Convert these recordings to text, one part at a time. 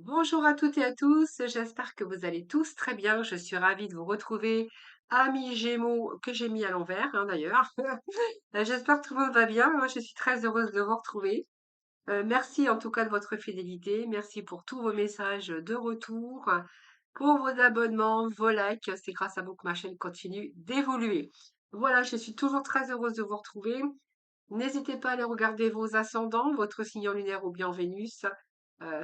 Bonjour à toutes et à tous, j'espère que vous allez tous très bien. Je suis ravie de vous retrouver, amis Gémeaux, que j'ai mis à l'envers d'ailleurs. J'espère que tout le monde va bien. Moi, je suis très heureuse de vous retrouver. Merci en tout cas de votre fidélité. Merci pour tous vos messages de retour, pour vos abonnements, vos likes. C'est grâce à vous que ma chaîne continue d'évoluer. Voilà, je suis toujours très heureuse de vous retrouver. N'hésitez pas à aller regarder vos ascendants, votre signe lunaire ou bien Vénus.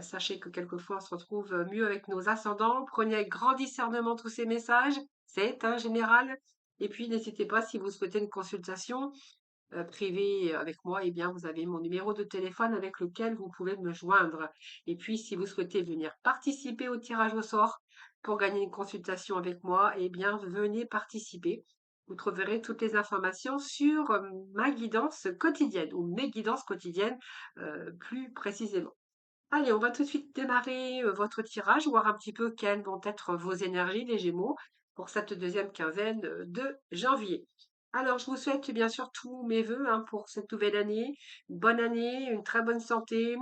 Sachez que quelquefois on se retrouve mieux avec nos ascendants. Prenez avec grand discernement tous ces messages, c'est un général. Et puis n'hésitez pas si vous souhaitez une consultation privée avec moi, eh bien vous avez mon numéro de téléphone avec lequel vous pouvez me joindre. Et puis si vous souhaitez venir participer au tirage au sort pour gagner une consultation avec moi, eh bien venez participer. Vous trouverez toutes les informations sur ma guidance quotidienne ou mes guidances quotidiennes plus précisément. Allez, on va tout de suite démarrer votre tirage, voir un petit peu quelles vont être vos énergies, les Gémeaux, pour cette deuxième quinzaine de janvier. Alors, je vous souhaite bien sûr tous mes vœux pour cette nouvelle année, une bonne année, une très bonne santé,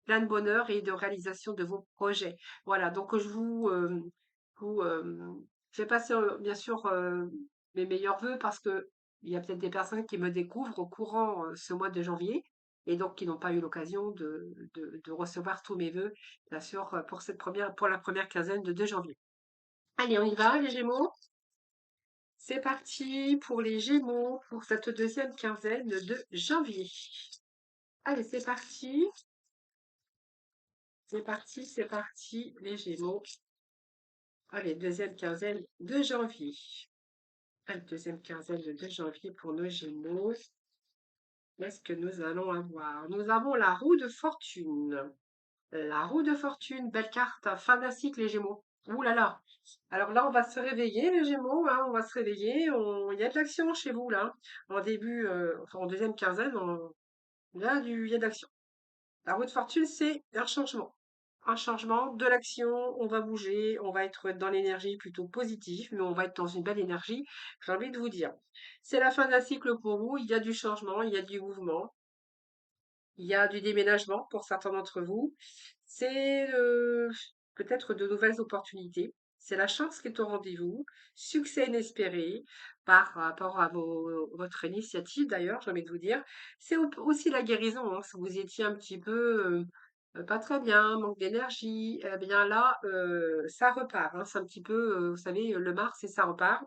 plein de bonheur et de réalisation de vos projets. Voilà, donc je vais passer bien sûr mes meilleurs vœux parce que il y a peut-être des personnes qui me découvrent au courant ce mois de janvier et donc qui n'ont pas eu l'occasion de recevoir tous mes vœux, bien sûr, pour la première quinzaine de janvier. Allez, on y va, les Gémeaux. C'est parti pour les Gémeaux pour cette deuxième quinzaine de janvier. Allez, c'est parti, les Gémeaux. Allez, deuxième quinzaine de janvier. Allez, deuxième quinzaine de janvier pour nos Gémeaux. Qu'est-ce que nous allons avoir? Nous avons la roue de fortune. La roue de fortune, belle carte, fin d'un cycle, les Gémeaux. Ouh là là. Alors là, on va se réveiller, les Gémeaux, on va se réveiller. Il y a de l'action chez vous, là. En début, enfin en deuxième quinzaine, il y a de l'action. La roue de fortune, c'est un changement. Un changement, de l'action, on va bouger, on va être dans l'énergie plutôt positive, mais on va être dans une belle énergie, j'ai envie de vous dire. C'est la fin d'un cycle pour vous, il y a du changement, il y a du mouvement. Il y a du déménagement pour certains d'entre vous. C'est peut-être de nouvelles opportunités. C'est la chance qui est au rendez-vous. Succès inespéré par rapport à votre initiative, d'ailleurs, j'ai envie de vous dire. C'est aussi la guérison, hein. Si vous étiez un petit peu pas très bien, manque d'énergie, eh bien là, ça repart, hein. C'est un petit peu, vous savez, le Mars et ça repart.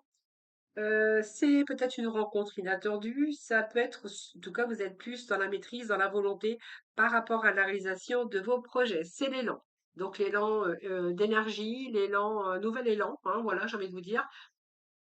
C'est peut-être une rencontre inattendue, ça peut être, en tout cas, vous êtes plus dans la maîtrise, dans la volonté par rapport à la réalisation de vos projets. C'est l'élan. Donc l'élan d'énergie, l'élan, nouvel élan, hein, voilà, j'ai envie de vous dire.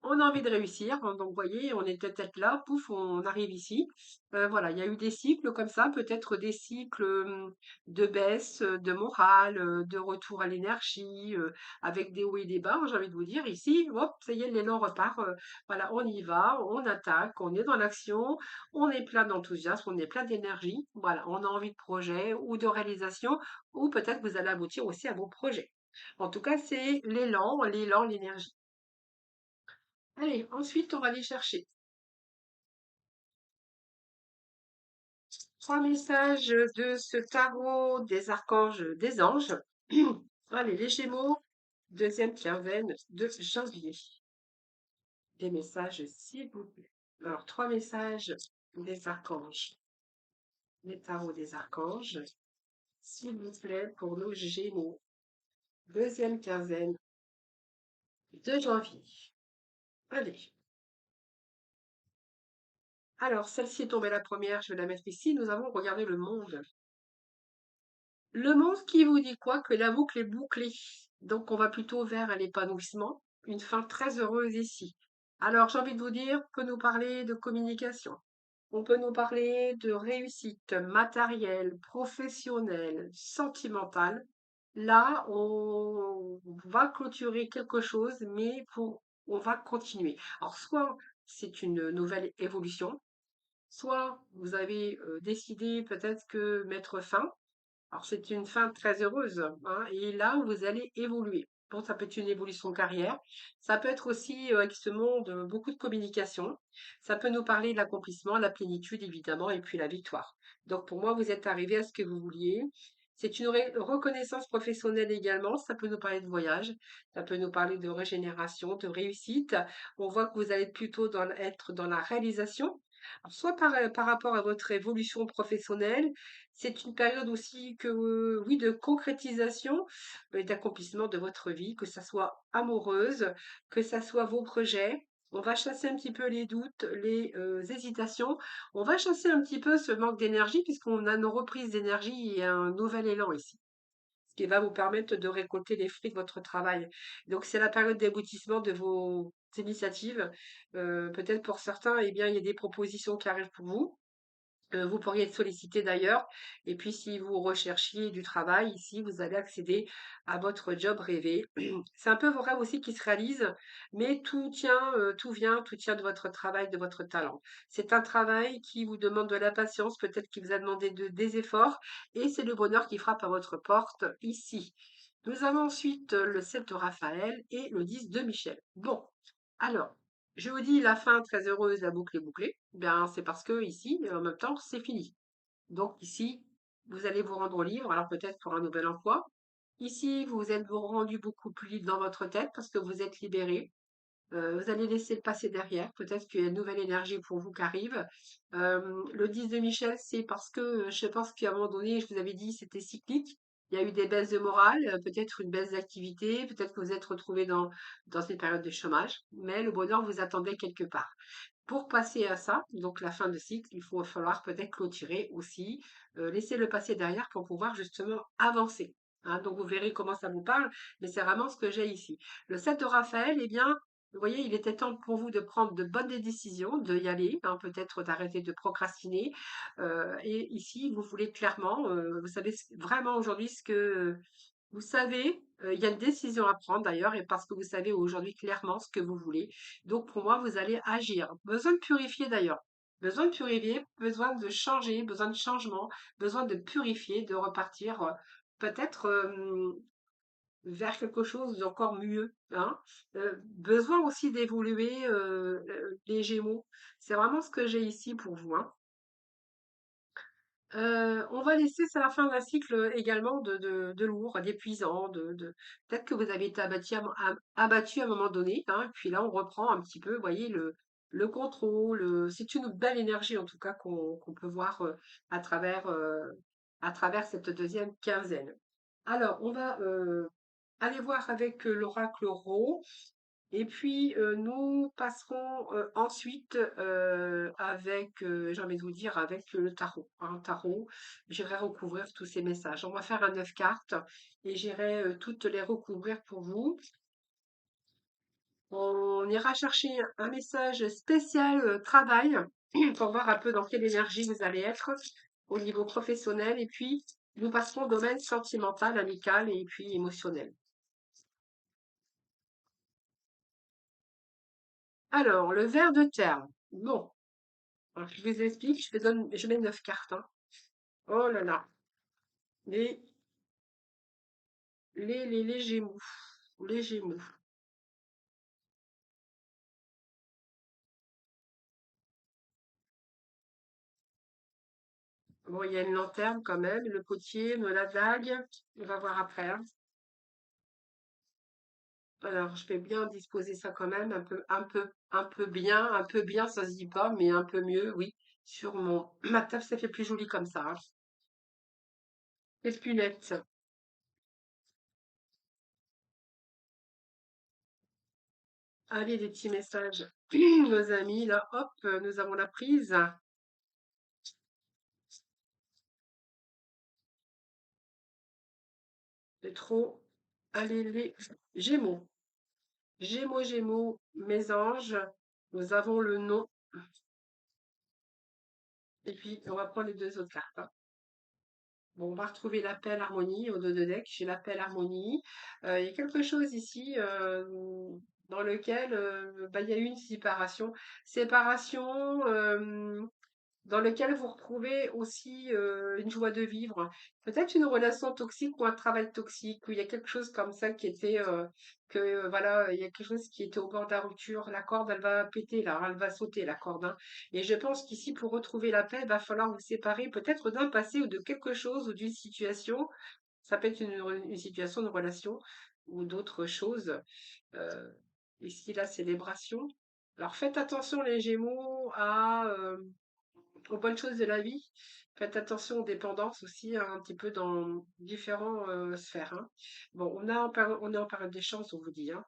On a envie de réussir, hein, donc vous voyez, on est peut-être là, pouf, on arrive ici. Voilà, il y a eu des cycles comme ça, peut-être des cycles de baisse, de morale, de retour à l'énergie, avec des hauts et des bas, j'ai envie de vous dire. Ici, hop, ça y est, l'élan repart. Voilà, on y va, on attaque, on est dans l'action, on est plein d'enthousiasme, on est plein d'énergie. Voilà, on a envie de projet ou de réalisation, ou peut-être vous allez aboutir aussi à vos projets. En tout cas, c'est l'élan, l'énergie. Allez, ensuite, on va aller chercher 3 messages de ce tarot des archanges, des anges. Allez, les Gémeaux, deuxième quinzaine de janvier. Des messages, s'il vous plaît. Alors, 3 messages des archanges. Les tarots des archanges, s'il vous plaît, pour nos Gémeaux. Deuxième quinzaine de janvier. Allez. Alors, celle-ci est tombée la première, je vais la mettre ici. Nous avons regardé le monde. Le monde qui vous dit quoi? Que la boucle est bouclée. Donc, on va plutôt vers l'épanouissement. Une fin très heureuse ici. Alors, j'ai envie de vous dire, on peut nous parler de communication. On peut nous parler de réussite matérielle, professionnelle, sentimentale. Là, on va clôturer quelque chose, mais on va continuer. Alors, soit c'est une nouvelle évolution, soit vous avez décidé peut-être que mettre fin. Alors, c'est une fin très heureuse, hein, et là, vous allez évoluer. Bon, ça peut être une évolution de carrière. Ça peut être aussi, avec ce monde, beaucoup de communication. Ça peut nous parler de l'accomplissement, la plénitude, évidemment, et puis la victoire. Donc, pour moi, vous êtes arrivé à ce que vous vouliez. C'est une reconnaissance professionnelle également. Ça peut nous parler de voyage, ça peut nous parler de régénération, de réussite. On voit que vous allez plutôt être dans la réalisation. Alors, soit par rapport à votre évolution professionnelle, c'est une période aussi oui, de concrétisation et d'accomplissement de votre vie, que ça soit amoureuse, que ça soit vos projets. On va chasser un petit peu les doutes, les hésitations. On va chasser un petit peu ce manque d'énergie puisqu'on a nos reprises d'énergie et un nouvel élan ici, ce qui va vous permettre de récolter les fruits de votre travail. Donc c'est la période d'aboutissement de vos initiatives. Peut-être pour certains, eh bien, il y a des propositions qui arrivent pour vous. Vous pourriez être sollicité d'ailleurs. Et puis, si vous recherchiez du travail, ici, vous allez accéder à votre job rêvé. C'est un peu vos rêves aussi qui se réalisent, mais tout tient de votre travail, de votre talent. C'est un travail qui vous demande de la patience, peut-être qui vous a demandé des efforts, et c'est le bonheur qui frappe à votre porte ici. Nous avons ensuite le 7 de Raphaël et le 10 de Michel. Bon, alors, je vous dis la fin très heureuse, la boucle est bouclée. Bien, c'est parce que ici, en même temps, c'est fini. Donc ici, vous allez vous rendre libre, alors peut-être pour un nouvel emploi. Ici, vous êtes vous rendu beaucoup plus libre dans votre tête parce que vous êtes libéré. Vous allez laisser le passé derrière. Peut-être qu'il y a une nouvelle énergie pour vous qui arrive. Le 10 de Michel, c'est parce que je pense qu'à un moment donné, je vous avais dit, c'était cyclique. Il y a eu des baisses de morale, peut-être une baisse d'activité, peut-être que vous êtes retrouvé dans une période de chômage, mais le bonheur vous attendait quelque part. Pour passer à ça, donc la fin de cycle, il faut falloir peut-être clôturer aussi, laisser le passé derrière pour pouvoir justement avancer. Hein. Donc vous verrez comment ça vous parle, mais c'est vraiment ce que j'ai ici. Le 7 de Raphaël, eh bien, vous voyez, il était temps pour vous de prendre de bonnes décisions, de y aller, hein, peut-être d'arrêter de procrastiner. Et ici, vous voulez clairement, vous savez vraiment aujourd'hui ce que vous savez, il y a une décision à prendre d'ailleurs, et parce que vous savez aujourd'hui clairement ce que vous voulez. Donc pour moi, vous allez agir. Besoin de purifier d'ailleurs. Besoin de purifier, besoin de changer, besoin de changement, besoin de purifier, de repartir peut-être vers quelque chose d'encore mieux, hein. Besoin aussi d'évoluer les Gémeaux. C'est vraiment ce que j'ai ici pour vous, hein. On va laisser, c'est la fin d'un cycle également de lourd, d'épuisant, peut-être que vous avez été abattu à un moment donné, hein, puis là on reprend un petit peu, vous voyez, le contrôle. C'est une belle énergie en tout cas qu'on peut voir à travers, euh, à travers cette deuxième quinzaine. Alors, on va aller voir avec l'oracle Ro. Et puis, nous passerons ensuite avec, j'ai envie de vous dire, avec le tarot. Un tarot, j'irai recouvrir tous ces messages. On va faire un 9 cartes et j'irai toutes les recouvrir pour vous. On ira chercher un message spécial travail pour voir un peu dans quelle énergie vous allez être au niveau professionnel. Et puis, nous passerons au domaine sentimental, amical et puis émotionnel. Alors, le ver de terre. Bon. Alors, je vous explique, je mets 9 cartes, hein. Oh là là, les, les Gémeaux, les Gémeaux. Bon, il y a une lanterne quand même, le potier, la dague, on va voir après, hein. Alors, je vais bien disposer ça quand même, un peu bien, ça se dit pas, mais un peu mieux, oui, sur ma table, ça fait plus joli comme ça, hein. Les lunettes. Allez, des petits messages. Nos amis, là, hop, nous avons la prise. C'est trop. Allez, les Gémeaux. Gémeaux, Gémeaux, mes anges, nous avons le nom. Et puis, on va prendre les deux autres cartes, hein. Bon, on va retrouver l'appel harmonie au dos de deck. J'ai l'appel harmonie. Il y a quelque chose ici dans lequel bah, il y a eu une séparation. Séparation, dans lequel vous retrouvez aussi une joie de vivre. Peut-être une relation toxique ou un travail toxique, où il y a quelque chose comme ça qui était, voilà, il y a quelque chose qui était au bord de la rupture. La corde, elle va péter là, elle va sauter la corde, hein. Et je pense qu'ici, pour retrouver la paix, il va falloir vous séparer peut-être d'un passé ou de quelque chose ou d'une situation. Ça peut être une situation, une relation ou d'autres choses. Euh, Ici, la célébration. Alors faites attention les Gémeaux aux bonnes choses de la vie. Faites attention aux dépendances aussi, hein, un petit peu dans différentes sphères, hein. Bon, on est en période d'échange, on vous dit, hein.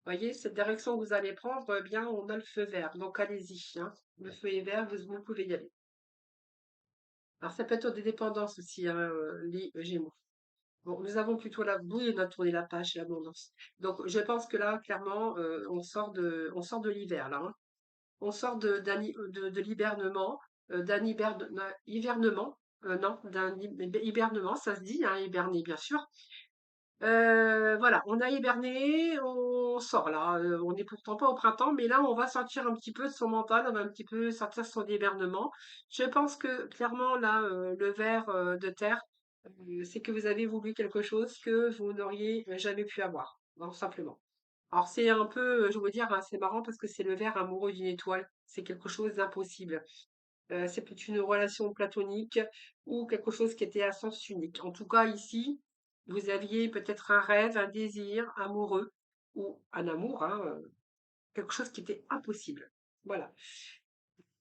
Voyez, cette direction que vous allez prendre, eh bien, on a le feu vert. Donc allez-y, hein. Le feu est vert, vous pouvez y aller. Alors ça peut être des dépendances aussi, hein, les Gémeaux. Bon, nous avons plutôt la bouille, on a tourné la page, l'abondance. Donc je pense que là, clairement, on sort de l'hiver, là, hein. On sort de l'hibernement, d'un hivernement, non, hibernement, ça se dit, hein, hiberner, bien sûr. Voilà, on a hiberné, on sort là. On n'est pourtant pas au printemps, mais là, on va sortir un petit peu de son mental, on va un petit peu sortir de son hibernement. Je pense que clairement, là, le ver de terre, c'est que vous avez voulu quelque chose que vous n'auriez jamais pu avoir, tout simplement. Alors c'est un peu, je veux dire, hein, c'est marrant parce que c'est le ver amoureux d'une étoile. C'est quelque chose d'impossible. C'est peut-être une relation platonique ou quelque chose qui était à sens unique. En tout cas, ici, vous aviez peut-être un rêve, un désir amoureux ou un amour, hein, quelque chose qui était impossible. Voilà.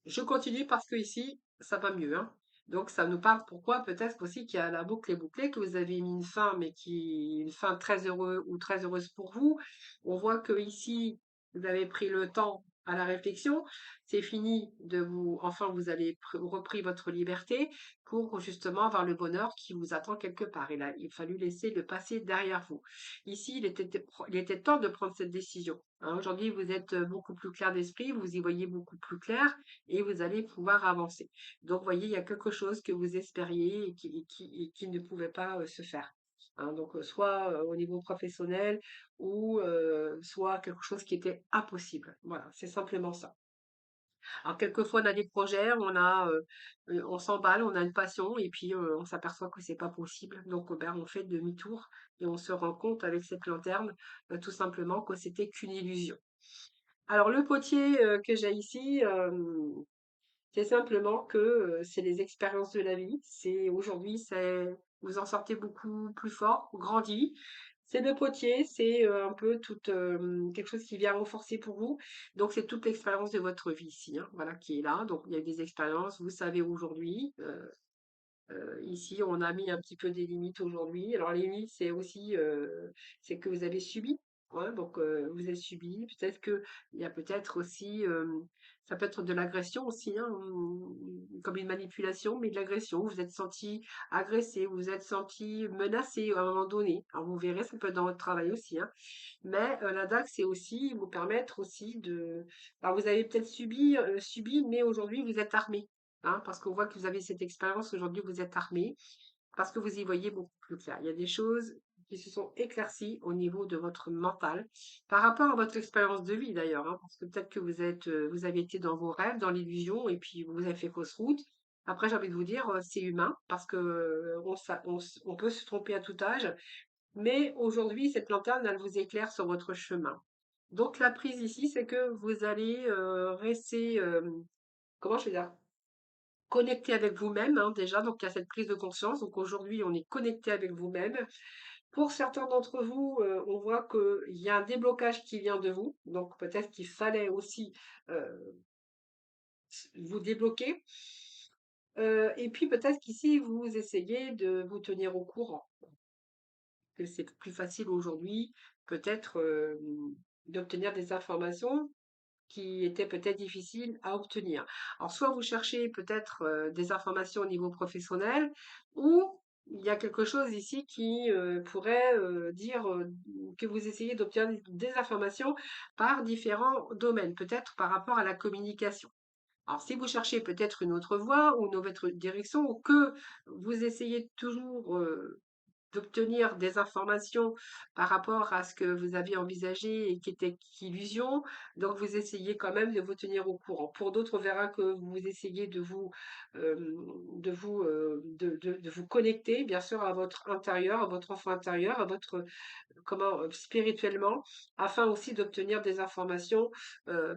Je continue parce que ici, ça va mieux, hein. Donc, ça nous parle pourquoi peut-être aussi qu'il y a la boucle est bouclée, que vous avez mis une fin, mais une fin très heureuse ou très heureuse pour vous. On voit que ici, vous avez pris le temps à la réflexion. C'est fini de vous, enfin, vous avez repris votre liberté pour justement avoir le bonheur qui vous attend quelque part. Et là, il fallu laisser le passé derrière vous. Ici, il était temps de prendre cette décision, hein. Aujourd'hui, vous êtes beaucoup plus clair d'esprit, vous y voyez beaucoup plus clair et vous allez pouvoir avancer. Donc, vous voyez, il y a quelque chose que vous espériez et qui ne pouvait pas se faire, hein. Donc, soit au niveau professionnel ou soit quelque chose qui était impossible. Voilà, c'est simplement ça. Alors, quelquefois, on a des projets, on s'emballe, on a une passion et puis on s'aperçoit que c'est pas possible. Donc, ben, on fait demi-tour et on se rend compte avec cette lanterne, tout simplement, que c'était qu'une illusion. Alors, le potier que j'ai ici, c'est simplement que c'est les expériences de la vie. C'est aujourd'hui, vous en sortez beaucoup plus fort, grandi. C'est le potier, c'est un peu quelque chose qui vient renforcer pour vous. Donc c'est toute l'expérience de votre vie ici, hein, voilà, qui est là. Donc il y a des expériences, vous savez aujourd'hui. Ici, on a mis un petit peu des limites aujourd'hui. Alors, les limites, c'est aussi c'est que vous avez subi, ouais, donc vous avez subi. Peut-être que il y a peut-être aussi, ça peut être de l'agression aussi, hein, comme une manipulation, mais de l'agression. Vous vous êtes senti agressé, vous vous êtes senti menacé à un moment donné. Alors, vous verrez, ça peut être dans votre travail aussi, hein. Mais la DAX, c'est aussi vous permettre aussi de. Alors, vous avez peut-être subi, mais aujourd'hui, vous êtes armé, hein, parce qu'on voit que vous avez cette expérience, aujourd'hui vous êtes armé, parce que vous y voyez beaucoup plus clair. Il y a des choses qui se sont éclaircies au niveau de votre mental, par rapport à votre expérience de vie d'ailleurs, hein, parce que peut-être que vous avez été dans vos rêves, dans l'illusion, et puis vous avez fait fausse route. Après, j'ai envie de vous dire, c'est humain, parce que on peut se tromper à tout âge, mais aujourd'hui, cette lanterne, elle vous éclaire sur votre chemin. Donc, la prise ici, c'est que vous allez rester, comment je vais dire, connecté avec vous-même, hein, déjà, donc il y a cette prise de conscience. Donc aujourd'hui, on est connecté avec vous-même. Pour certains d'entre vous, on voit qu'il y a un déblocage qui vient de vous. Donc peut-être qu'il fallait aussi euh, vous débloquer. Et puis peut-être qu'ici, vous essayez de vous tenir au courant. Que c'est plus facile aujourd'hui, peut-être d'obtenir des informations qui étaient peut-être difficiles à obtenir. Alors, soit vous cherchez peut-être des informations au niveau professionnel, ou il y a quelque chose ici qui pourrait dire que vous essayez d'obtenir des informations par différents domaines, peut-être par rapport à la communication. Alors, si vous cherchez peut-être une autre voie ou une autre direction, ou que vous essayez toujours d'obtenir des informations par rapport à ce que vous aviez envisagé et qui était qu'illusion. Donc, vous essayez quand même de vous tenir au courant. Pour d'autres, on verra que vous essayez euh, de vous connecter, bien sûr, à votre intérieur, à votre enfant intérieur, à votre spirituellement, afin aussi d'obtenir des informations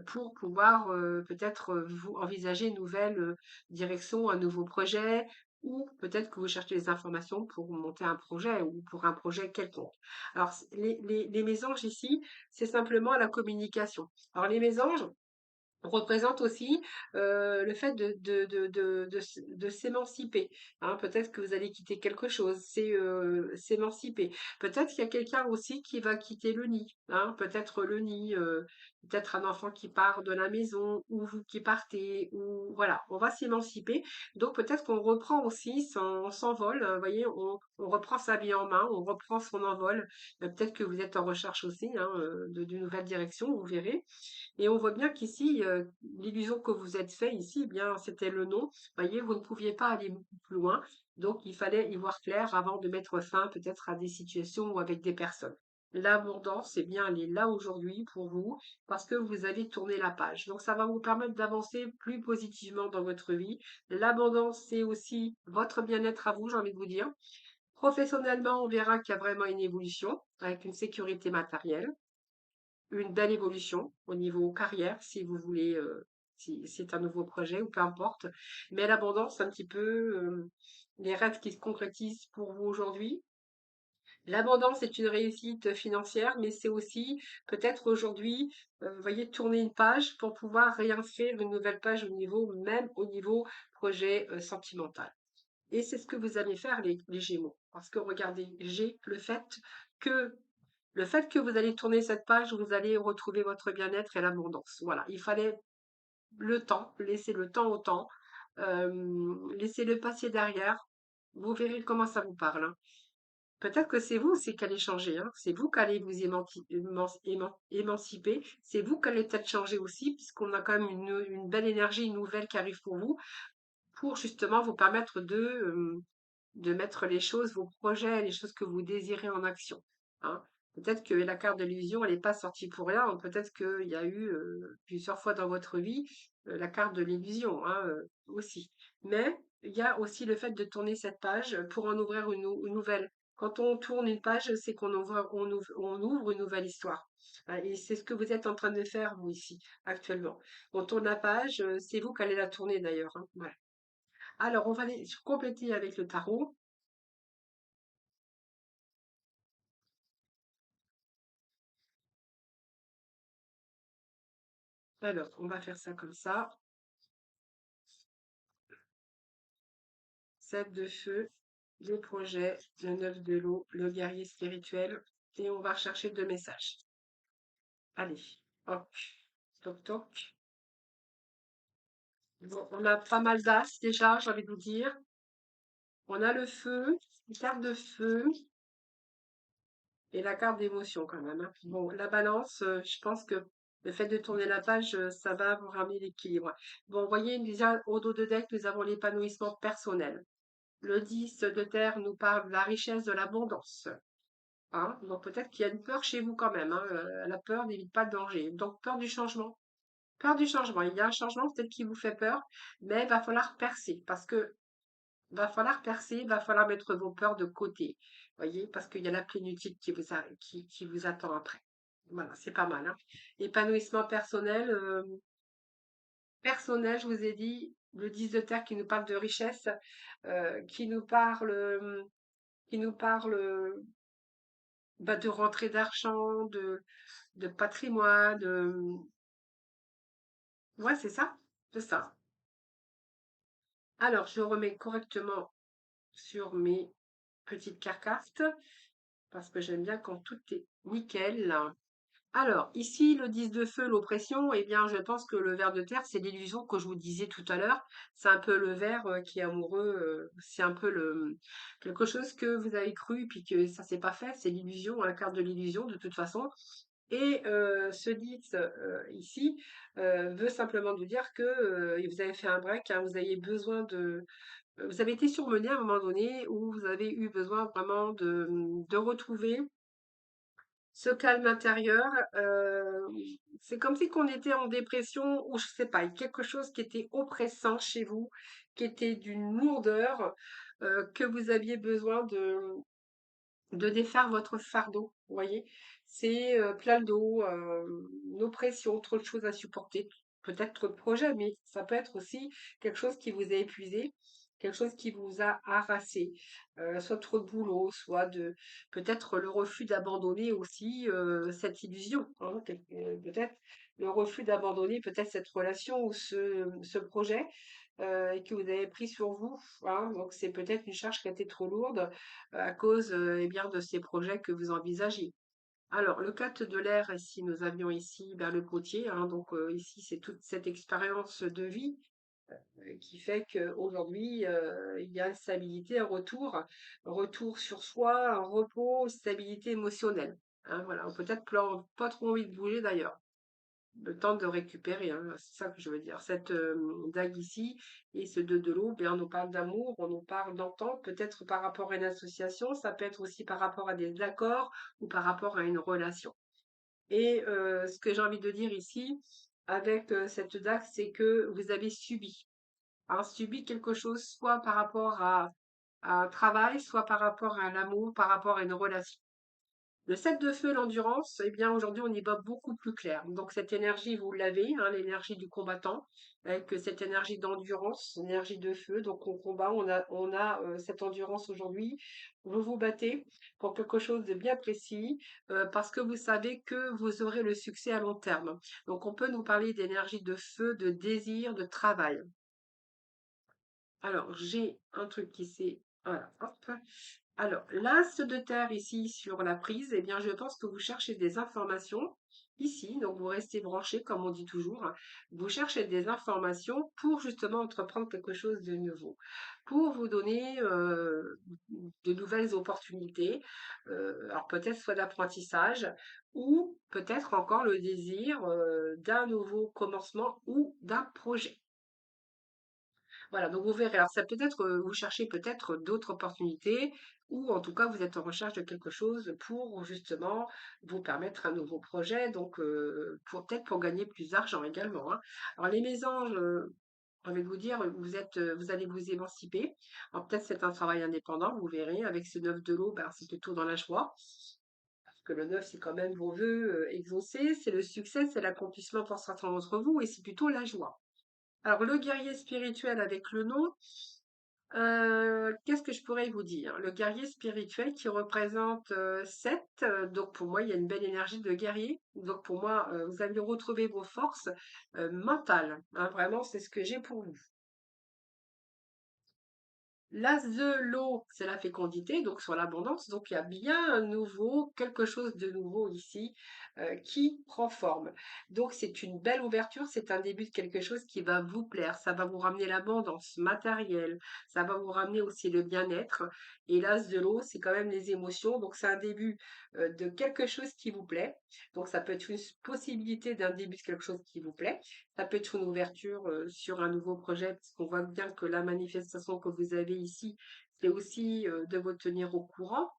pour pouvoir peut-être vous envisager une nouvelle direction, un nouveau projet, ou peut-être que vous cherchez des informations pour monter un projet ou pour un projet quelconque. Alors, les mésanges ici, c'est simplement la communication. Alors, les mésanges, représente aussi le fait de s'émanciper. Hein. Peut-être que vous allez quitter quelque chose, c'est s'émanciper. Peut-être qu'il y a quelqu'un aussi qui va quitter le nid. Hein. Peut-être le nid, peut-être un enfant qui part de la maison, ou vous qui partez, ou voilà, on va s'émanciper. Donc peut-être qu'on reprend aussi son vol. Vous voyez, on reprend sa vie en main, on reprend son envol. Peut-être que vous êtes en recherche aussi hein, d'une nouvelle direction, vous verrez. Et on voit bien qu'ici, l'illusion que vous êtes fait ici, eh bien, c'était le non. Vous voyez, vous ne pouviez pas aller plus loin. Donc, il fallait y voir clair avant de mettre fin peut-être à des situations ou avec des personnes. L'abondance, eh bien, elle est là aujourd'hui pour vous parce que vous avez tourné la page. Donc, ça va vous permettre d'avancer plus positivement dans votre vie. L'abondance, c'est aussi votre bien-être à vous, j'ai envie de vous dire. Professionnellement, on verra qu'il y a vraiment une évolution avec une sécurité matérielle, une belle évolution au niveau carrière, si vous voulez, si c'est un nouveau projet ou peu importe. Mais l'abondance, c'est un petit peu les rêves qui se concrétisent pour vous aujourd'hui. L'abondance est une réussite financière, mais c'est aussi peut-être aujourd'hui, vous voyez, tourner une page pour pouvoir réinscrire une nouvelle page au niveau, même au niveau projet sentimental. Et c'est ce que vous allez faire, les Gémeaux. Parce que regardez, j'ai que le fait que vous allez tourner cette page, vous allez retrouver votre bien-être et l'abondance. Voilà, il fallait le temps, laisser le temps au temps, laissez-le passer derrière. Vous verrez comment ça vous parle. Hein. Peut-être que c'est vous aussi qui allez changer. Hein. C'est vous qui allez vous émanciper. C'est vous qui allez peut-être changer aussi, puisqu'on a quand même une belle énergie nouvelle qui arrive pour justement vous permettre de mettre les choses, vos projets, les choses que vous désirez en action. Hein. Peut-être que la carte de l'illusion, elle n'est pas sortie pour rien. Peut-être qu'il y a eu plusieurs fois dans votre vie la carte de l'illusion hein, aussi. Mais il y a aussi le fait de tourner cette page pour en ouvrir une nouvelle. Quand on tourne une page, c'est qu'on ouvre une nouvelle histoire. Hein, et c'est ce que vous êtes en train de faire, vous, ici, actuellement. On tourne la page, c'est vous qui allez la tourner d'ailleurs. Hein. Voilà. Alors, on va aller compléter avec le tarot. Alors, on va faire ça comme ça. 7 de feu, le projet, le 9 de l'eau, le guerrier spirituel. Et on va rechercher deux messages. Allez, hop, toc toc. Bon, on a pas mal d'as déjà, j'ai envie de vous dire. On a le feu, une carte de feu et la carte d'émotion quand même. Hein. Bon, la balance, je pense que le fait de tourner la page, ça va vous ramener l'équilibre. Bon, vous voyez, déjà au dos de deck, nous avons l'épanouissement personnel. Le 10 de terre nous parle de la richesse, de l'abondance. Hein. Donc peut-être qu'il y a une peur chez vous quand même. Hein. La peur n'évite pas le danger. Donc peur du changement. Peur du changement. Il y a un changement peut-être qui vous fait peur, mais il va falloir percer parce que va falloir percer, il va falloir mettre vos peurs de côté. Voyez, parce qu'il y a la plénitude qui vous attend après. Voilà, c'est pas mal. Hein. Épanouissement personnel. Personnel, je vous ai dit, le 10 de terre qui nous parle de richesse, qui nous parle bah, de rentrée d'argent, de patrimoine. Ouais, c'est ça. Alors, je remets correctement sur mes petites cartes parce que j'aime bien quand tout est nickel. Alors, ici, le 10 de feu, l'oppression, eh bien, je pense que le ver de terre, c'est l'illusion que je vous disais tout à l'heure. C'est un peu le ver qui est amoureux, c'est un peu quelque chose que vous avez cru, puis que ça s'est pas fait. C'est l'illusion, la carte de l'illusion, de toute façon. Et ce 10 ici veut simplement nous dire que vous avez fait un break, hein, vous avez besoin Vous avez été surmené à un moment donné où vous avez eu besoin vraiment de retrouver ce calme intérieur. C'est comme si qu'on était en dépression ou je sais pas, quelque chose qui était oppressant chez vous, qui était d'une lourdeur, que vous aviez besoin de défaire votre fardeau, vous voyez? C'est, plein le dos, une oppression, trop de choses à supporter, peut-être trop de projets, mais ça peut être aussi quelque chose qui vous a épuisé, quelque chose qui vous a harassé, soit trop de boulot, soit de peut-être le refus d'abandonner aussi, cette illusion, hein, peut-être le refus d'abandonner peut-être cette relation ou ce projet, et que vous avez pris sur vous, hein. Donc c'est peut-être une charge qui a été trop lourde, à cause, eh bien, de ces projets que vous envisagez. Alors, le 4 de l'air, ici, nous avions ici ben, le potier, hein, donc ici, c'est toute cette expérience de vie qui fait qu'aujourd'hui, il y a une stabilité, un retour sur soi, un repos, une stabilité émotionnelle. Hein, voilà, peut-être pas trop envie de bouger d'ailleurs le temps de récupérer, hein, c'est ça que je veux dire. Cette dague ici et ce 2 de l'eau, bien, on nous parle d'amour, on nous parle d'entente, peut-être par rapport à une association, ça peut être aussi par rapport à des accords ou par rapport à une relation. Et ce que j'ai envie de dire ici, avec cette dague, c'est que vous avez subi, hein, subi quelque chose, soit par rapport à un travail, soit par rapport à un amour, par rapport à une relation. Le 7 de feu, l'endurance, eh bien aujourd'hui on y voit beaucoup plus clair. Donc cette énergie, vous l'avez, hein, l'énergie du combattant, avec cette énergie d'endurance, énergie de feu. Donc on combat, on a cette endurance aujourd'hui. Vous vous battez pour quelque chose de bien précis, parce que vous savez que vous aurez le succès à long terme. Donc on peut nous parler d'énergie de feu, de désir, de travail. Alors, j'ai un truc qui s'est... Voilà, hop. Alors, l'as de terre ici sur la prise, eh bien, je pense que vous cherchez des informations ici. Donc, vous restez branché, comme on dit toujours, hein. Vous cherchez des informations pour justement entreprendre quelque chose de nouveau, pour vous donner de nouvelles opportunités. Alors, peut-être soit d'apprentissage ou peut-être encore le désir d'un nouveau commencement ou d'un projet. Voilà, donc vous verrez. Alors, ça peut-être, vous cherchez peut-être d'autres opportunités ou en tout cas, vous êtes en recherche de quelque chose pour justement vous permettre un nouveau projet, donc pour peut-être pour gagner plus d'argent également, hein. Alors les mésanges, j'ai envie de vous dire, vous allez vous émanciper. Alors peut-être c'est un travail indépendant, vous verrez. Avec ce 9 de l'eau, ben, c'est plutôt dans la joie. Parce que le 9, c'est quand même vos vœux exaucés, c'est le succès, c'est l'accomplissement pour certains d'entre vous et c'est plutôt la joie. Alors, le guerrier spirituel avec le nom, qu'est-ce que je pourrais vous dire? Le guerrier spirituel qui représente 7, donc pour moi, il y a une belle énergie de guerrier. Donc pour moi, vous allez retrouver vos forces mentales, hein, vraiment, c'est ce que j'ai pour vous. L'as de l'eau, c'est la fécondité, donc sur l'abondance. Donc il y a bien un nouveau, quelque chose de nouveau ici qui prend forme. Donc c'est une belle ouverture, c'est un début de quelque chose qui va vous plaire. Ça va vous ramener l'abondance matérielle, ça va vous ramener aussi le bien-être. Et l'as de l'eau, c'est quand même les émotions. Donc c'est un début de quelque chose qui vous plaît. Donc ça peut être une possibilité d'un début de quelque chose qui vous plaît. Ça peut être une ouverture sur un nouveau projet, parce qu'on voit bien que la manifestation que vous avez ici, c'est aussi de vous tenir au courant,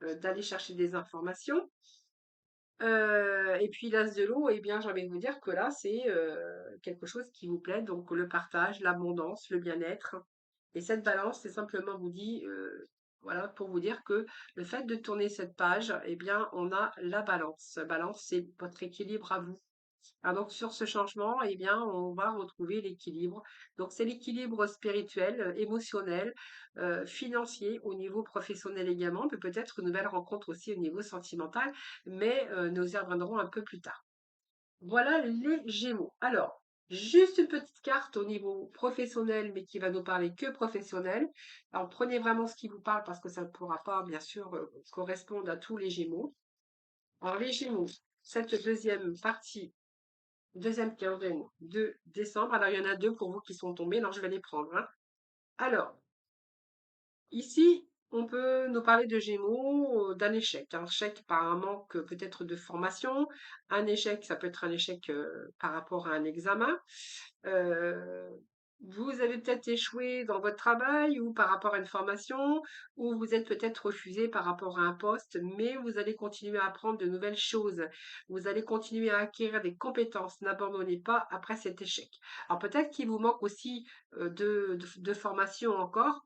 d'aller chercher des informations. Et puis l'as de l'eau, eh bien, j'ai envie de vous dire que là, c'est quelque chose qui vous plaît, donc le partage, l'abondance, le bien-être. Et cette balance, c'est simplement vous dit, voilà, pour vous dire que le fait de tourner cette page, eh bien, on a la balance. Balance, c'est votre équilibre à vous. Ah, donc sur ce changement, eh bien, on va retrouver l'équilibre. Donc c'est l'équilibre spirituel, émotionnel, financier au niveau professionnel également, mais peut-être une nouvelle rencontre aussi au niveau sentimental, mais nous y reviendrons un peu plus tard. Voilà les Gémeaux. Alors, juste une petite carte au niveau professionnel, mais qui va nous parler que professionnel. Alors prenez vraiment ce qui vous parle parce que ça ne pourra pas, bien sûr, correspondre à tous les Gémeaux. Alors les Gémeaux, cette deuxième partie deuxième quinzaine de décembre. Alors, il y en a deux pour vous qui sont tombés. Alors, je vais les prendre, hein. Alors, ici, on peut nous parler de Gémeaux, d'un échec. Un échec par un manque peut-être de formation. Un échec, ça peut être un échec par rapport à un examen. Euh, Vous avez peut-être échoué dans votre travail ou par rapport à une formation, ou vous êtes peut-être refusé par rapport à un poste, mais vous allez continuer à apprendre de nouvelles choses. Vous allez continuer à acquérir des compétences. N'abandonnez pas après cet échec. Alors peut-être qu'il vous manque aussi de formation encore.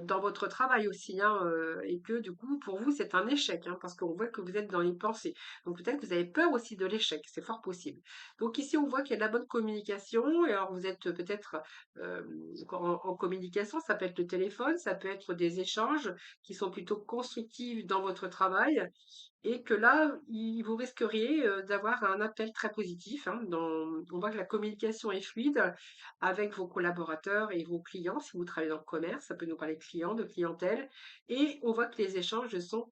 Dans votre travail aussi, hein, et que du coup, pour vous, c'est un échec, hein, parce qu'on voit que vous êtes dans les pensées. Donc peut-être que vous avez peur aussi de l'échec, c'est fort possible. Donc ici, on voit qu'il y a de la bonne communication, et alors vous êtes peut-être en communication, ça peut être le téléphone, ça peut être des échanges qui sont plutôt constructifs dans votre travail et que là, vous risqueriez d'avoir un appel très positif, hein, on voit que la communication est fluide avec vos collaborateurs et vos clients. Si vous travaillez dans le commerce, ça peut nous parler de clients, de clientèle. Et on voit que les échanges sont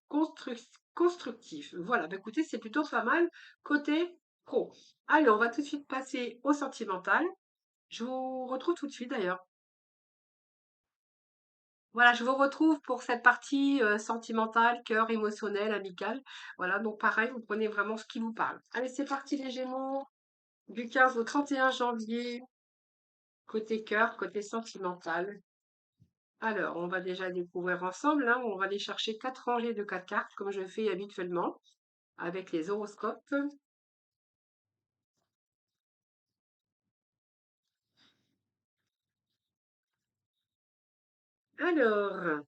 constructifs. Voilà, bah écoutez, c'est plutôt pas mal côté pro. Allez, on va tout de suite passer au sentimental. Je vous retrouve tout de suite d'ailleurs. Voilà, je vous retrouve pour cette partie sentimentale, cœur, émotionnel, amical. Voilà, donc pareil, vous prenez vraiment ce qui vous parle. Allez, c'est parti les Gémeaux, du 15 au 31 janvier, côté cœur, côté sentimental. Alors, on va déjà découvrir ensemble, hein, on va aller chercher 4 rangées de 4 cartes, comme je fais habituellement, avec les horoscopes. Alors,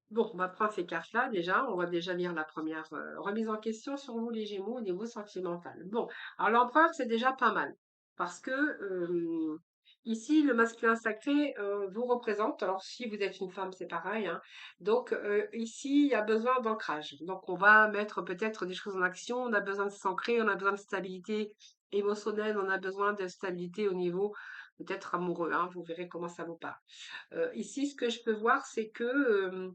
bon, on va prendre ces cartes-là déjà. On va déjà lire la première remise en question sur vous, les Gémeaux, au niveau sentimental. Bon, alors l'empereur, c'est déjà pas mal. Parce que ici, le masculin sacré vous représente. Alors, si vous êtes une femme, c'est pareil, hein. Donc, ici, il y a besoin d'ancrage. Donc, on va mettre peut-être des choses en action. On a besoin de s'ancrer, on a besoin de stabilité émotionnelle, on a besoin de stabilité au niveau peut-être amoureux, hein. Vous verrez comment ça vous parle. Ici, ce que je peux voir, c'est que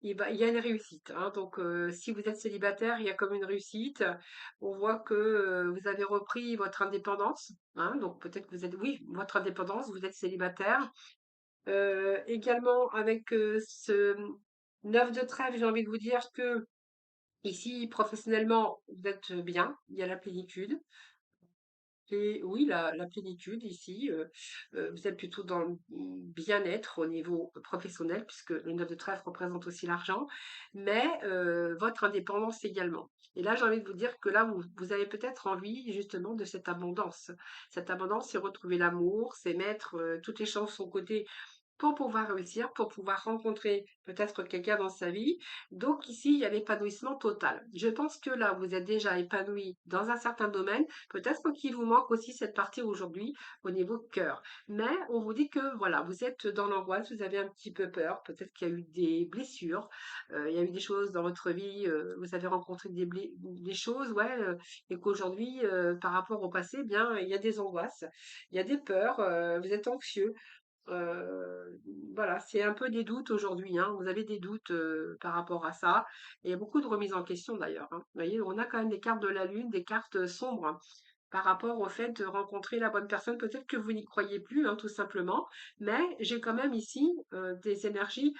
il y a une réussite, hein. Donc, si vous êtes célibataire, il y a comme une réussite. On voit que vous avez repris votre indépendance, hein. Donc, peut-être que vous êtes, oui, votre indépendance, vous êtes célibataire. Également, avec ce 9 de trèfle, j'ai envie de vous dire que ici, professionnellement, vous êtes bien, il y a la plénitude. Et oui, la plénitude ici, vous êtes plutôt dans le bien-être au niveau professionnel, puisque le 9 de trèfle représente aussi l'argent, mais votre indépendance également. Et là, j'ai envie de vous dire que là, vous avez peut-être envie justement de cette abondance. Cette abondance, c'est retrouver l'amour, c'est mettre toutes les chances de son côté pour pouvoir réussir, pour pouvoir rencontrer peut-être quelqu'un dans sa vie. Donc ici, il y a l'épanouissement total. Je pense que là, vous êtes déjà épanoui dans un certain domaine. Peut-être qu'il vous manque aussi cette partie aujourd'hui au niveau cœur. Mais on vous dit que voilà, vous êtes dans l'angoisse, vous avez un petit peu peur. Peut-être qu'il y a eu des blessures, il y a eu des choses dans votre vie, vous avez rencontré des choses, ouais, et qu'aujourd'hui, par rapport au passé, eh bien, il y a des angoisses, il y a des peurs, vous êtes anxieux. Heu, voilà, c'est un peu des doutes aujourd'hui, hein. Vous avez des doutes, par rapport à ça et il y a beaucoup de remises en question d'ailleurs, hein. Vous voyez, on a quand même des cartes de la lune, des cartes, sombres, hein, par rapport au fait de rencontrer la bonne personne. Peut-être que vous n'y croyez plus, hein, tout simplement, mais j'ai quand même ici, des énergies,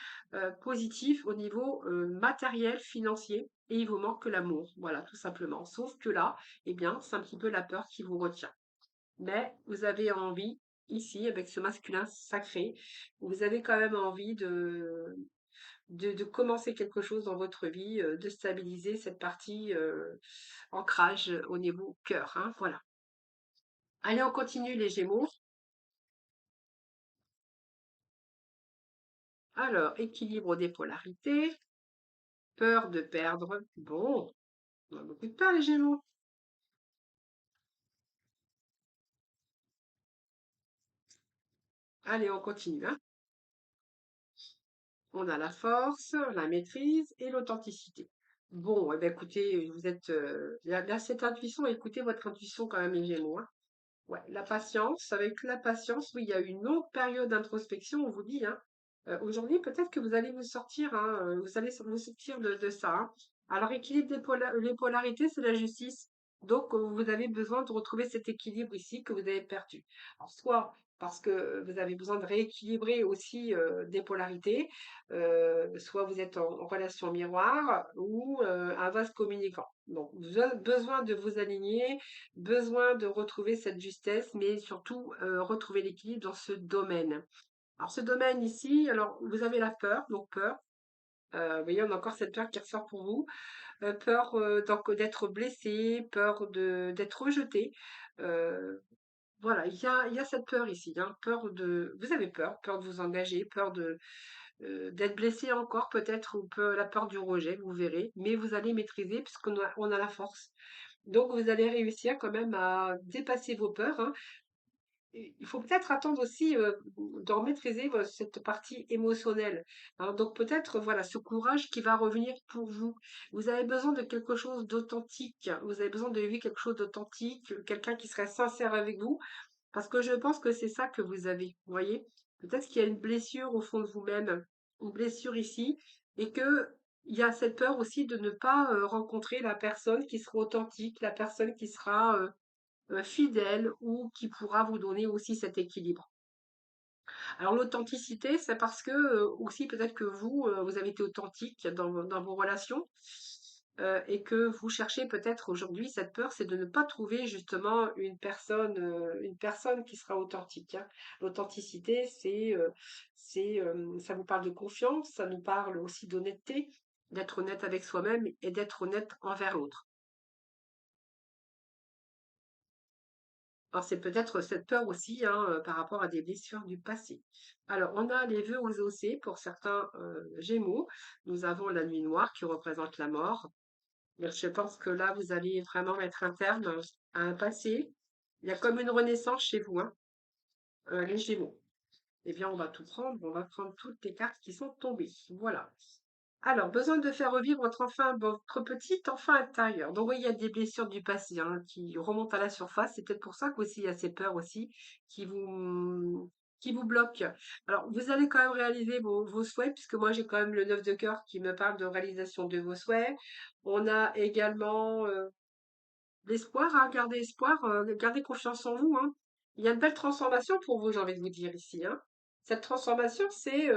positives au niveau, matériel, financier et il vous manque que l'amour. Voilà, tout simplement. Sauf que là, eh bien, c'est un petit peu la peur qui vous retient. Mais vous avez envie, ici, avec ce masculin sacré, vous avez quand même envie de commencer quelque chose dans votre vie, de stabiliser cette partie ancrage au niveau cœur, hein, voilà. Allez, on continue les Gémeaux. Alors, équilibre des polarités, peur de perdre. Bon, on a beaucoup de peur les Gémeaux. Allez, on continue, hein. On a la force, la maîtrise et l'authenticité. Bon, eh bien, écoutez, vous êtes là, cette intuition, écoutez votre intuition quand même, les Gémeaux, hein. Ouais, la patience, avec la patience, oui, il y a une longue période d'introspection, on vous dit, hein. Aujourd'hui, peut-être que vous allez vous sortir, hein, vous allez vous sortir de ça, hein. Alors, équilibre les polarités, c'est la justice. Donc, vous avez besoin de retrouver cet équilibre ici que vous avez perdu. Alors, soit parce que vous avez besoin de rééquilibrer aussi des polarités. Soit vous êtes en relation miroir ou un vase communicant. Donc, besoin de vous aligner, besoin de retrouver cette justesse, mais surtout retrouver l'équilibre dans ce domaine. Alors, ce domaine ici, alors vous avez la peur, donc peur. Vous voyez, on a encore cette peur qui ressort pour vous. Peur donc d'être blessé, peur d'être rejeté. Euh, voilà, il y a cette peur ici, hein, vous avez peur de vous engager, peur d'être blessé encore peut-être, ou la peur du rejet, vous verrez, mais vous allez maîtriser puisqu'on a la force. Donc vous allez réussir quand même à dépasser vos peurs, hein. Et il faut peut-être attendre aussi d'en maîtriser cette partie émotionnelle, hein. Donc peut-être voilà ce courage qui va revenir pour vous. Vous avez besoin de quelque chose d'authentique. Vous avez besoin de vivre quelque chose d'authentique, quelqu'un qui serait sincère avec vous. Parce que je pense que c'est ça que vous avez, vous voyez? Peut-être qu'il y a une blessure au fond de vous-même, une blessure ici, et que il y a cette peur aussi de ne pas rencontrer la personne qui sera authentique, la personne qui sera fidèle ou qui pourra vous donner aussi cet équilibre. Alors l'authenticité, c'est parce que aussi peut-être que vous avez été authentique dans vos relations et que vous cherchez peut-être aujourd'hui cette peur, c'est de ne pas trouver justement une personne qui sera authentique, hein. L'authenticité, ça vous parle de confiance, ça nous parle aussi d'honnêteté, d'être honnête avec soi-même et d'être honnête envers l'autre. Alors, c'est peut-être cette peur aussi, hein, par rapport à des blessures du passé. Alors, on a les vœux osés pour certains Gémeaux. Nous avons la nuit noire qui représente la mort. Donc, je pense que là, vous allez vraiment mettre un terme à un passé. Il y a comme une renaissance chez vous, hein, les Gémeaux. Eh bien, on va tout prendre. On va prendre toutes les cartes qui sont tombées. Voilà. Alors, besoin de faire revivre votre petit enfant intérieur. Donc, oui, il y a des blessures du passé, hein, qui remontent à la surface. C'est peut-être pour ça qu'aussi il y a ces peurs aussi qui vous, qui vous bloquent. Alors, vous allez quand même réaliser vos souhaits, puisque moi j'ai quand même le 9 de cœur qui me parle de réalisation de vos souhaits. On a également l'espoir, hein, gardez espoir, gardez confiance en vous, hein. Il y a une belle transformation pour vous, j'ai envie de vous dire ici, hein. Cette transformation, c'est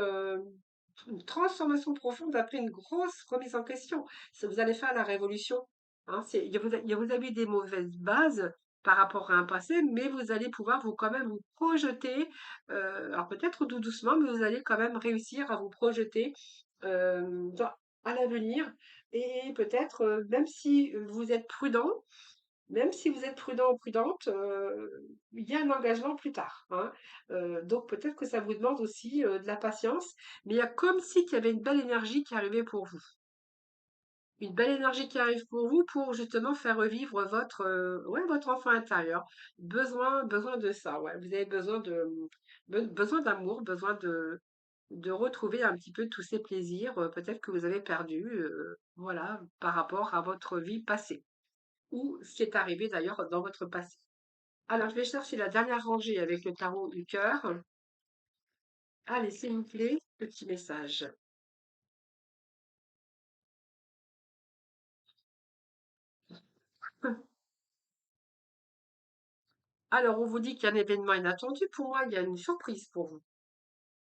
une transformation profonde après une grosse remise en question. Vous allez faire la révolution, hein. Vous avez des mauvaises bases par rapport à un passé, mais vous allez pouvoir quand même vous projeter, alors peut-être tout doucement, mais vous allez quand même réussir à vous projeter euh, à l'avenir. Et peut-être, même si vous êtes prudent ou prudente, il y a un engagement plus tard, hein. Donc peut-être que ça vous demande aussi de la patience, mais il y a comme si il y avait une belle énergie qui arrivait pour vous. Une belle énergie qui arrive pour vous pour justement faire revivre ouais, votre enfant intérieur. Besoin de ça, ouais. Vous avez besoin d'amour, besoin de retrouver un petit peu tous ces plaisirs, peut-être que vous avez perdus, voilà, par rapport à votre vie passée ou ce qui est arrivé d'ailleurs dans votre passé. Alors, je vais chercher la dernière rangée avec le tarot du cœur. Allez, s'il vous plaît, petit message. Alors, on vous dit qu'il y a un événement inattendu. Pour moi, il y a une surprise pour vous.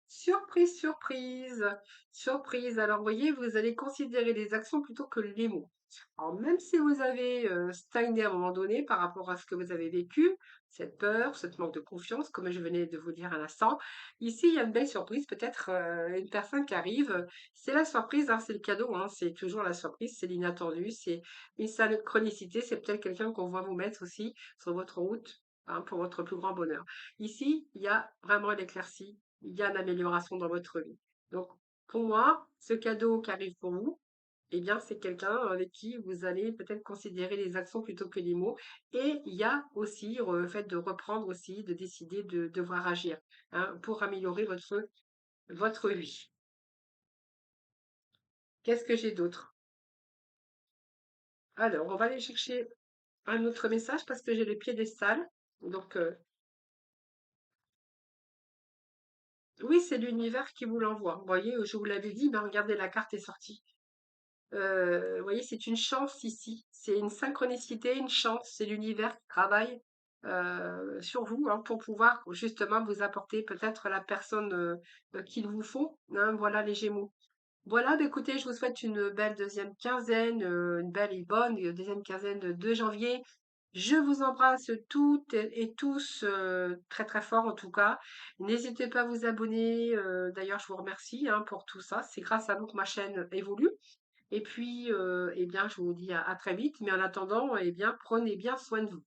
Surprise, surprise, surprise. Alors, vous voyez, vous allez considérer les actions plutôt que les mots. Alors, même si vous avez stagné à un moment donné par rapport à ce que vous avez vécu, cette peur, ce manque de confiance, comme je venais de vous dire à l'instant, ici, il y a une belle surprise, peut-être une personne qui arrive. C'est la surprise, hein, c'est le cadeau, hein, c'est toujours la surprise, c'est l'inattendu, c'est une synchronicité, c'est peut-être quelqu'un qu'on va vous mettre aussi sur votre route, hein, pour votre plus grand bonheur. Ici, il y a vraiment l'éclaircie, il y a une amélioration dans votre vie. Donc, pour moi, ce cadeau qui arrive pour vous, eh bien, c'est quelqu'un avec qui vous allez peut-être considérer les actions plutôt que les mots. Et il y a aussi le fait de reprendre aussi, de décider de devoir agir, hein, pour améliorer votre vie. Qu'est-ce que j'ai d'autre? Alors, on va aller chercher un autre message parce que j'ai le piédestal. Donc, oui, c'est l'univers qui vous l'envoie. Vous voyez, je vous l'avais dit, mais regardez, la carte est sortie. Vous voyez, c'est une chance ici. C'est une synchronicité, une chance. C'est l'univers qui travaille. sur vous, hein, pour pouvoir justement vous apporter peut-être la personne qu'il vous faut, hein. Voilà les Gémeaux. Voilà, bah, écoutez, je vous souhaite une belle deuxième quinzaine, une belle et bonne deuxième quinzaine de janvier. Je vous embrasse toutes et tous très très fort en tout cas. N'hésitez pas à vous abonner. D'ailleurs, je vous remercie hein, pour tout ça. C'est grâce à vous que ma chaîne évolue. Et puis, eh bien, je vous dis à très vite. Mais en attendant, eh bien, prenez bien soin de vous.